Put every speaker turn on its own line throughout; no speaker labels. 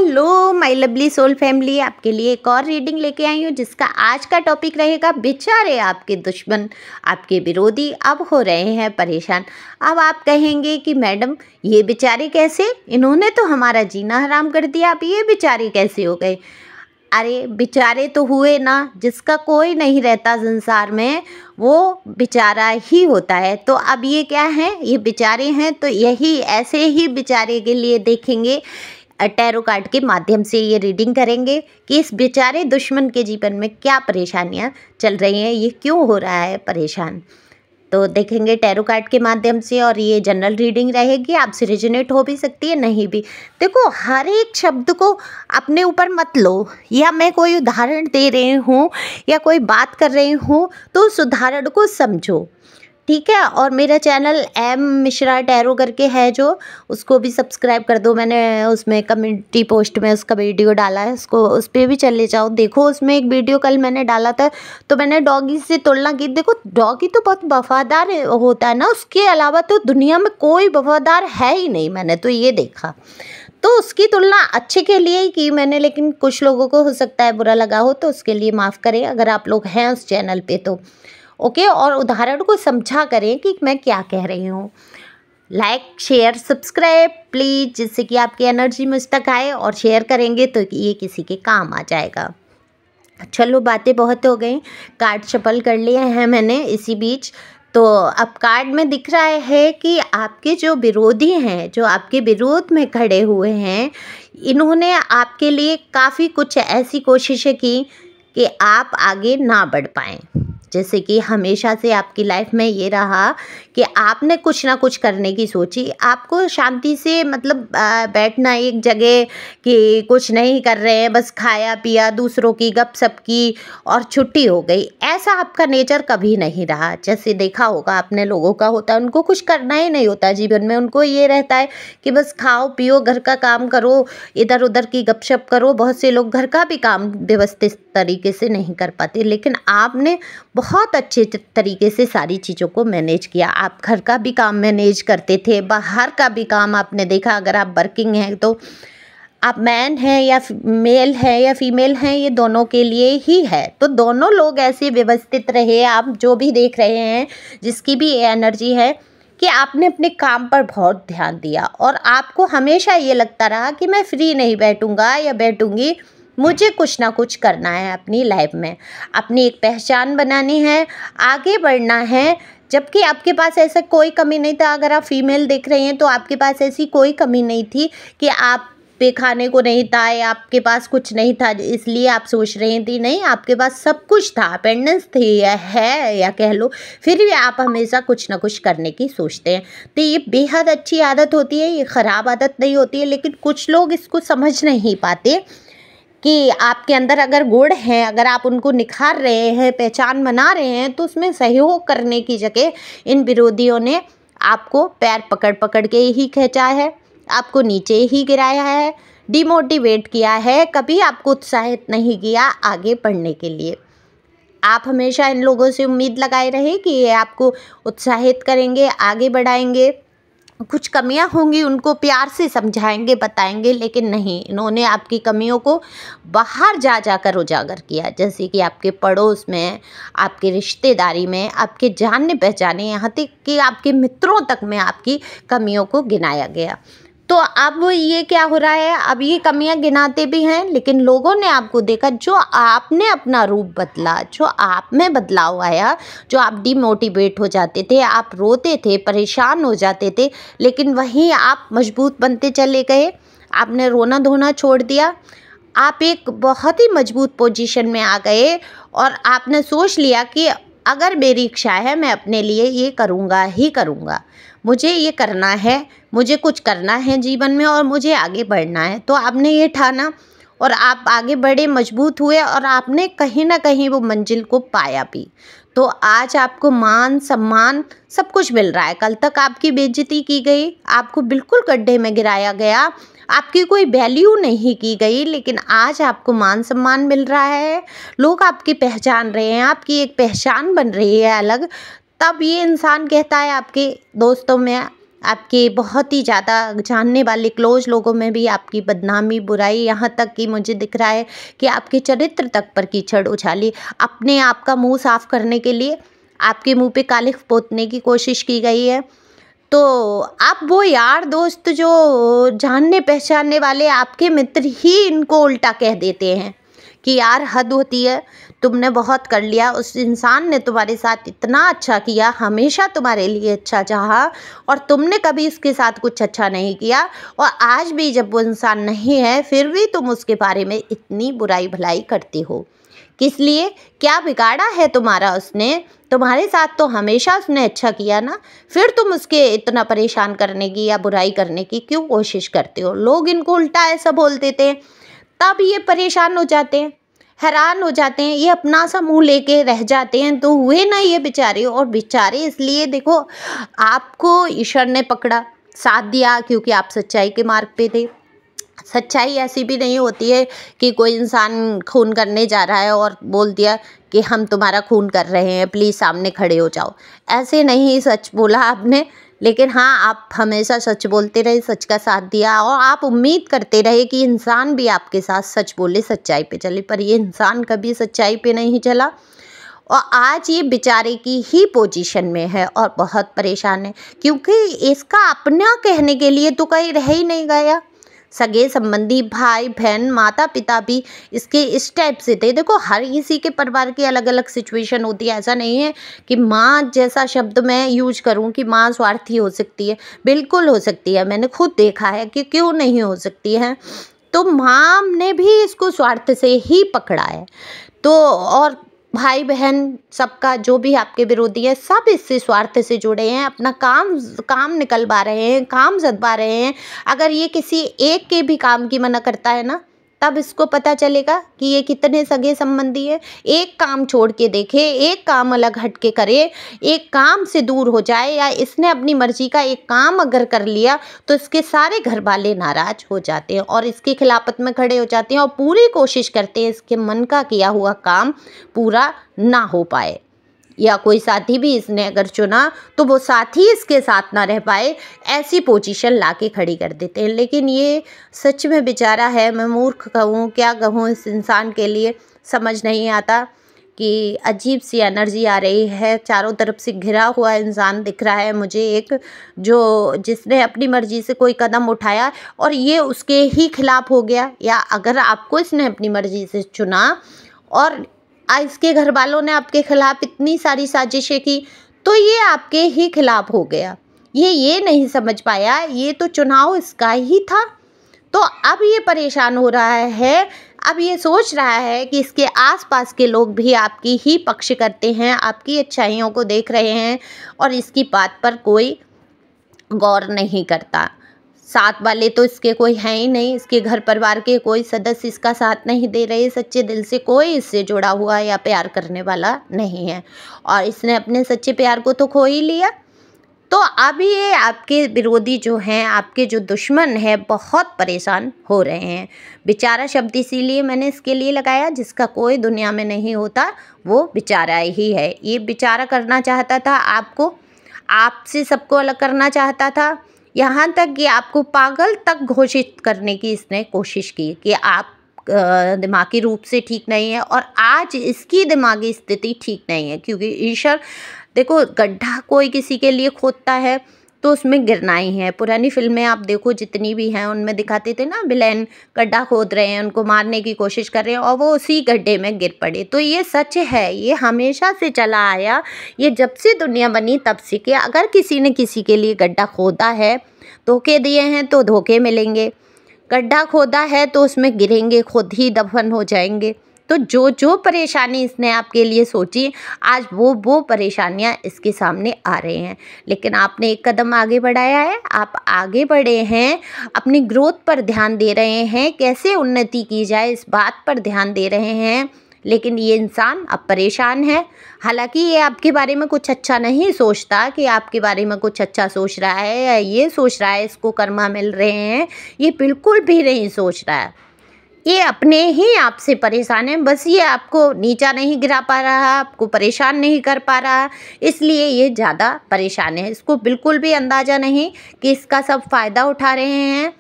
Hello my lovely soul family, आपके लिए एक और रीडिंग लेके आई हूँ जिसका आज का टॉपिक रहेगा बेचारे आपके दुश्मन, आपके विरोधी अब हो रहे हैं परेशान। अब आप कहेंगे कि मैडम ये बेचारे कैसे, इन्होंने तो हमारा जीना हराम कर दिया, अब ये बेचारे कैसे हो गए। अरे बेचारे तो हुए ना, जिसका कोई नहीं रहता संसार में वो बेचारा ही होता है। तो अब ये क्या है, ये बेचारे हैं, तो यही ऐसे ही बेचारे के लिए देखेंगे, टैरो कार्ड के माध्यम से ये रीडिंग करेंगे कि इस बेचारे दुश्मन के जीवन में क्या परेशानियां चल रही हैं, ये क्यों हो रहा है परेशान। तो देखेंगे टैरो कार्ड के माध्यम से, और ये जनरल रीडिंग रहेगी, आपसे रेजोनेट हो भी सकती है, नहीं भी। देखो, हर एक शब्द को अपने ऊपर मत लो, या मैं कोई उदाहरण दे रही हूँ या कोई बात कर रही हूँ तो उस उदाहरण को समझो, ठीक है। और मेरा चैनल एम मिश्रा टैरो करके है जो, उसको भी सब्सक्राइब कर दो। मैंने उसमें कम्युनिटी पोस्ट में उसका वीडियो डाला है, उसको उस पर भी चले जाओ, देखो। उसमें एक वीडियो कल मैंने डाला था, तो मैंने डॉगी से तुलना की। देखो, डॉगी तो बहुत वफादार होता है ना, उसके अलावा तो दुनिया में कोई वफादार है ही नहीं, मैंने तो ये देखा। तो उसकी तुलना अच्छे के लिए ही की मैंने, लेकिन कुछ लोगों को हो सकता है बुरा लगा हो, तो उसके लिए माफ़ करें अगर आप लोग हैं उस चैनल पे तो, ओके। और उदाहरण को समझा करें कि मैं क्या कह रही हूँ। लाइक शेयर सब्सक्राइब प्लीज़, जिससे कि आपकी एनर्जी मुझ तक आए, और शेयर करेंगे तो ये किसी के काम आ जाएगा। चलो, बातें बहुत हो गई, कार्ड शफल कर लिए हैं मैंने इसी बीच। तो अब कार्ड में दिख रहा है कि आपके जो विरोधी हैं, जो आपके विरोध में खड़े हुए हैं, इन्होंने आपके लिए काफ़ी कुछ ऐसी कोशिशें की कि आप आगे ना बढ़ पाएँ। जैसे कि हमेशा से आपकी लाइफ में ये रहा कि आपने कुछ ना कुछ करने की सोची, आपको शांति से मतलब बैठना एक जगह कि कुछ नहीं कर रहे हैं, बस खाया पिया, दूसरों की गपशप की और छुट्टी हो गई, ऐसा आपका नेचर कभी नहीं रहा। जैसे देखा होगा आपने, लोगों का होता है, उनको कुछ करना ही नहीं होता जीवन में, उनको ये रहता है कि बस खाओ पियो, घर का काम करो, इधर उधर की गपशप करो। बहुत से लोग घर का भी काम व्यवस्थित तरीके से नहीं कर पाते, लेकिन आपने बहुत अच्छे तरीके से सारी चीज़ों को मैनेज किया। आप घर का भी काम मैनेज करते थे, बाहर का भी काम आपने देखा। अगर आप वर्किंग हैं तो आप मैन हैं या मेल है या फीमेल हैं, ये दोनों के लिए ही है। तो दोनों लोग ऐसे व्यवस्थित रहे, आप जो भी देख रहे हैं, जिसकी भी एनर्जी है, कि आपने अपने काम पर बहुत ध्यान दिया, और आपको हमेशा ये लगता रहा कि मैं फ्री नहीं बैठूंगा या बैठूंगी, मुझे कुछ ना कुछ करना है अपनी लाइफ में, अपनी एक पहचान बनानी है, आगे बढ़ना है। जबकि आपके पास ऐसा कोई कमी नहीं था। अगर आप फीमेल देख रहे हैं तो आपके पास ऐसी कोई कमी नहीं थी कि आप पे खाने को नहीं था या आपके पास कुछ नहीं था इसलिए आप सोच रही थी, नहीं, आपके पास सब कुछ था, अपेंडेंस थी या कह लो, फिर भी आप हमेशा कुछ ना कुछ करने की सोचते हैं। तो ये बेहद अच्छी आदत होती है, ये ख़राब आदत नहीं होती है, लेकिन कुछ लोग इसको समझ नहीं पाते कि आपके अंदर अगर गुण हैं, अगर आप उनको निखार रहे हैं, पहचान बना रहे हैं, तो उसमें सहयोग करने की जगह इन विरोधियों ने आपको पैर पकड़ पकड़ के ही खींचा है, आपको नीचे ही गिराया है, डिमोटिवेट किया है, कभी आपको उत्साहित नहीं किया आगे बढ़ने के लिए। आप हमेशा इन लोगों से उम्मीद लगाए रहे कि ये आपको उत्साहित करेंगे, आगे बढ़ाएंगे, कुछ कमियां होंगी उनको प्यार से समझाएंगे, बताएंगे, लेकिन नहीं, इन्होंने आपकी कमियों को बाहर जा जाकर उजागर किया। जैसे कि आपके पड़ोस में, आपके रिश्तेदारी में, आपके जानने पहचाने, यहाँ तक कि आपके मित्रों तक में आपकी कमियों को गिनाया गया। तो अब ये क्या हो रहा है, अब ये कमियां गिनाते भी हैं, लेकिन लोगों ने आपको देखा, जो आपने अपना रूप बदला, जो आप में बदलाव आया, जो आप डिमोटिवेट हो जाते थे, आप रोते थे, परेशान हो जाते थे, लेकिन वहीं आप मजबूत बनते चले गए, आपने रोना धोना छोड़ दिया, आप एक बहुत ही मजबूत पोजीशन में आ गए, और आपने सोच लिया कि अगर मेरी इच्छा है, मैं अपने लिए ये करूँगा ही करूँगा, मुझे ये करना है, मुझे कुछ करना है जीवन में, और मुझे आगे बढ़ना है। तो आपने ये ठाना, और आप आगे बढ़े, मजबूत हुए, और आपने कहीं ना कहीं वो मंजिल को पाया भी। तो आज आपको मान सम्मान सब कुछ मिल रहा है। कल तक आपकी बेइज्जती की गई, आपको बिल्कुल गड्ढे में गिराया गया, आपकी कोई वैल्यू नहीं की गई, लेकिन आज आपको मान सम्मान मिल रहा है, लोग आपकी पहचान रहे हैं, आपकी एक पहचान बन रही है अलग। तब ये इंसान कहता है आपके दोस्तों में, आपके बहुत ही ज़्यादा जानने वाले क्लोज लोगों में भी आपकी बदनामी, बुराई, यहाँ तक कि मुझे दिख रहा है कि आपके चरित्र तक पर कीचड़ उछाली। अपने आप का मुंह साफ करने के लिए आपके मुंह पे कालिख पोतने की कोशिश की गई है। तो आप वो यार दोस्त जो जानने पहचानने वाले आपके मित्र ही इनको उल्टा कह देते हैं कि यार हद होती है, तुमने बहुत कर लिया, उस इंसान ने तुम्हारे साथ इतना अच्छा किया, हमेशा तुम्हारे लिए अच्छा चाहा और तुमने कभी इसके साथ कुछ अच्छा नहीं किया, और आज भी जब वो इंसान नहीं है फिर भी तुम उसके बारे में इतनी बुराई भलाई करते हो। किस लिए? क्या बिगाड़ा है तुम्हारा उसने? तुम्हारे साथ तो हमेशा उसने अच्छा किया ना, फिर तुम उसके इतना परेशान करने की या बुराई करने की क्यों कोशिश करते हो? लोग इनको उल्टा ऐसा बोल देते हैं, तब ये परेशान हो जाते हैं, हैरान हो जाते हैं, ये अपना सा मुंह लेके रह जाते हैं। तो हुए ना ये बेचारे, और बेचारे इसलिए देखो आपको ईश्वर ने पकड़ा, साथ दिया, क्योंकि आप सच्चाई के मार्ग पे थे। सच्चाई ऐसी भी नहीं होती है कि कोई इंसान खून करने जा रहा है और बोल दिया कि हम तुम्हारा खून कर रहे हैं, प्लीज़ सामने खड़े हो जाओ। ऐसे नहीं सच बोला आपने, लेकिन हाँ आप हमेशा सच बोलते रहे, सच का साथ दिया, और आप उम्मीद करते रहे कि इंसान भी आपके साथ सच बोले, सच्चाई पे चले, पर ये इंसान कभी सच्चाई पे नहीं चला और आज ये बेचारे की ही पोजीशन में है और बहुत परेशान है, क्योंकि इसका अपना कहने के लिए तो कहीं रह ही नहीं गया। सगे संबंधी, भाई बहन, माता पिता भी इसके इस टाइप से थे। देखो हर किसी के परिवार की अलग अलग सिचुएशन होती है, ऐसा नहीं है कि माँ जैसा शब्द मैं यूज करूँ कि माँ स्वार्थी हो सकती है, बिल्कुल हो सकती है, मैंने खुद देखा है कि क्यों नहीं हो सकती है। तो माँ ने भी इसको स्वार्थ से ही पकड़ा है। तो और भाई बहन सबका जो भी आपके विरोधी है, सब इससे स्वार्थ से जुड़े हैं, अपना काम निकलवा रहे हैं, काम सधवा रहे हैं। अगर ये किसी एक के भी काम की मना करता है ना, तब इसको पता चलेगा कि ये कितने सगे संबंधी है। एक काम छोड़ के देखे, एक काम अलग हट के करे, एक काम से दूर हो जाए, या इसने अपनी मर्जी का एक काम अगर कर लिया तो इसके सारे घर वाले नाराज हो जाते हैं और इसकी खिलाफत में खड़े हो जाते हैं और पूरी कोशिश करते हैं इसके मन का किया हुआ काम पूरा ना हो पाए। या कोई साथी भी इसने अगर चुना तो वो साथी इसके साथ ना रह पाए, ऐसी पोजीशन लाके खड़ी कर देते हैं। लेकिन ये सच में बेचारा है, मैं मूर्ख कहूँ क्या कहूँ इस इंसान के लिए, समझ नहीं आता कि अजीब सी एनर्जी आ रही है। चारों तरफ से घिरा हुआ इंसान दिख रहा है मुझे, एक जो जिसने अपनी मर्जी से कोई कदम उठाया और ये उसके ही खिलाफ हो गया, या अगर आपको इसने अपनी मर्जी से चुना और इसके घर वालों ने आपके खिलाफ इतनी सारी साजिशें की, तो ये आपके ही खिलाफ हो गया। ये नहीं समझ पाया, ये तो चुनाव इसका ही था। तो अब ये परेशान हो रहा है, अब ये सोच रहा है कि इसके आसपास के लोग भी आपकी ही पक्ष करते हैं, आपकी अच्छाइयों को देख रहे हैं और इसकी बात पर कोई गौर नहीं करता। साथ वाले तो इसके कोई हैं ही नहीं, इसके घर परिवार के कोई सदस्य इसका साथ नहीं दे रहे, सच्चे दिल से कोई इससे जुड़ा हुआ या प्यार करने वाला नहीं है और इसने अपने सच्चे प्यार को तो खो ही लिया। तो अब ये आपके विरोधी जो हैं, आपके जो दुश्मन है, बहुत परेशान हो रहे हैं। बेचारा शब्द इसीलिए मैंने इसके लिए लगाया, जिसका कोई दुनिया में नहीं होता वो बेचारा ही है। ये बेचारा करना चाहता था आपको, आपसे सबको अलग करना चाहता था, यहाँ तक कि आपको पागल तक घोषित करने की इसने कोशिश की कि आप दिमागी रूप से ठीक नहीं है। और आज इसकी दिमागी स्थिति ठीक नहीं है, क्योंकि ईश्वर देखो गड्ढा कोई किसी के लिए खोदता है तो उसमें गिरना ही है। पुरानी फिल्में आप देखो जितनी भी हैं, उनमें दिखाते थे ना, विलेन गड्ढा खोद रहे हैं, उनको मारने की कोशिश कर रहे हैं और वो उसी गड्ढे में गिर पड़े। तो ये सच है, ये हमेशा से चला आया, ये जब से दुनिया बनी तब से कि अगर किसी ने किसी के लिए गड्ढा खोदा है, धोखे दिए हैं तो धोखे मिलेंगे, गड्ढा खोदा है तो उसमें गिरेंगे, खुद ही दफन हो जाएंगे। तो जो जो परेशानी इसने आपके लिए सोची, आज वो परेशानियां इसके सामने आ रही हैं। लेकिन आपने एक कदम आगे बढ़ाया है, आप आगे बढ़े हैं, अपनी ग्रोथ पर ध्यान दे रहे हैं, कैसे उन्नति की जाए इस बात पर ध्यान दे रहे हैं। लेकिन ये इंसान अब परेशान है। हालांकि ये आपके बारे में कुछ अच्छा नहीं सोचता कि आपके बारे में कुछ अच्छा सोच रहा है या ये सोच रहा है इसको कर्मा मिल रहे हैं, ये बिल्कुल भी नहीं सोच रहा है। ये अपने ही आप से परेशान है, बस ये आपको नीचा नहीं गिरा पा रहा, आपको परेशान नहीं कर पा रहा, इसलिए ये ज़्यादा परेशान है। इसको बिल्कुल भी अंदाज़ा नहीं कि इसका सब फ़ायदा उठा रहे हैं,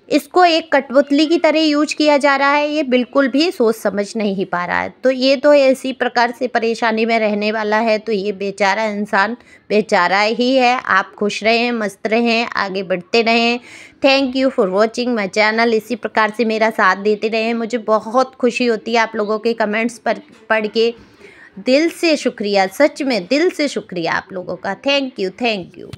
इसको एक कठपुतली की तरह यूज किया जा रहा है, ये बिल्कुल भी सोच समझ नहीं पा रहा है। तो ये तो इसी प्रकार से परेशानी में रहने वाला है, तो ये बेचारा इंसान बेचारा ही है। आप खुश रहें, मस्त रहें, आगे बढ़ते रहें। Thank you for watching my channel. इसी प्रकार से मेरा साथ देते रहें। मुझे बहुत खुशी होती है आप लोगों के कमेंट्स पर पढ़ के। दिल से शुक्रिया, सच में दिल से शुक्रिया आप लोगों का। Thank you.